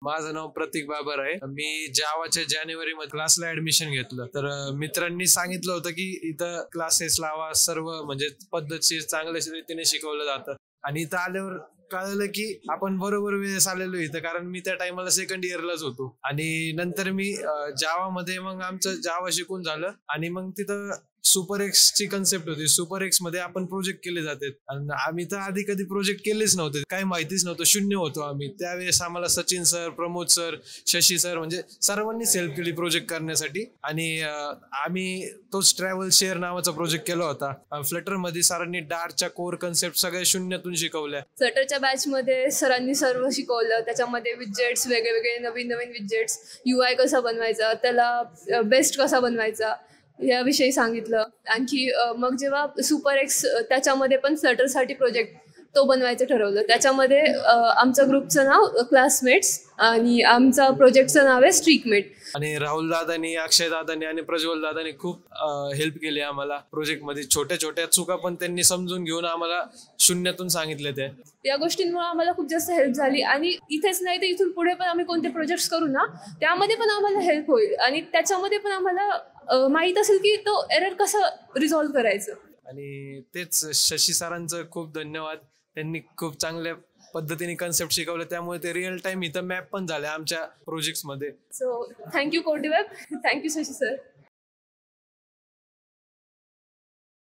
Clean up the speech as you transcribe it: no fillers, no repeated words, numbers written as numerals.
माझं नाव प्रतीक बाबर आहे. मी जावाच्या जानेवारीमध्ये क्लासला ऍडमिशन घेतलं. तर मित्रांनी सांगितलं होतं की इथं क्लासेस लावा, सर्व म्हणजे पद्धतशीर चांगल्या रीतीने शिकवलं जातं. आणि इथं आल्यावर कळलं की आपण बरोबर वेळेस आलेलो इथं, कारण मी त्या टाइमला सेकंड इयरलाच होतो. आणि नंतर मी जावामध्ये मग आमचं जावा शिकून झालं. आणि मग तिथं सुपर एक्स ची कन्सेप्ट होती. सुपर एक्स मध्ये आपण प्रोजेक्ट केले जातात. आणि आम्ही तर आधी कधी प्रोजेक्ट केलेच नव्हते, काही माहितीच नव्हतं, शून्य होतो आम्ही त्यावेळेस. आम्हाला Sachin sir, Pramod sir, Shashi sir म्हणजे सर्वांनीच हेल्प केली प्रोजेक्ट करण्यासाठी. आणि आम्ही तोच ट्रॅव्हल शेअर नावाचा प्रोजेक्ट केला होता. फ्लटर मध्ये सरांनी डार्टच्या कोर कन्सेप्ट सगळ्या शून्यातून शिकवल्या. फ्लटरच्या बॅच मध्ये सरांनी सर्व शिकवलं. त्याच्यामध्ये विजेट्स, वेगळे नवीन विजेट्स, UI कसा बनवायचा, त्याला बेस्ट कसा बनवायचा याविषयी सांगितलं. आणखी मग जेव्हा सुपर एक्स त्याच्यामध्ये पण फ्लटरसाठी प्रोजेक्ट तो बनवायचं ठरवलं. त्याच्यामध्ये आमच्या ग्रुपचं नाव क्लासमेट्स आणि आमचा प्रोजेक्टचं नाव आहे स्ट्रीकमेट. आणि राहुल दादानी, अक्षय दादानी आणि प्रज्वल दादानी खूप हेल्प केली आम्हाला प्रोजेक्ट मध्ये. छोट्या छोट्या चुका पण त्यांनी समजून घेऊन आम्हाला शून्यातून सांगितले. ते या गोष्टींमुळे आम्हाला खूप जास्त हेल्प झाली. आणि इथेच नाही तर इथून पुढे पण आम्ही कोणते प्रोजेक्ट्स करू ना, त्यामध्ये पण आम्हाला हेल्प होईल. आणि त्याच्यामध्ये पण आम्हाला माहित असेल की तो एरर कसा रिझॉल्व्ह करायचं. आणि तेच शशी सरांचं खूप धन्यवाद. त्यांनी खूप चांगल्या पद्धतीने कन्सेप्ट शिकवलं, त्यामुळे ते रिअल टाइम इथं मॅप पण झाले आमच्या प्रोजेक्ट्स मध्ये. So thank you Kotiweb, thank you Shashi sir.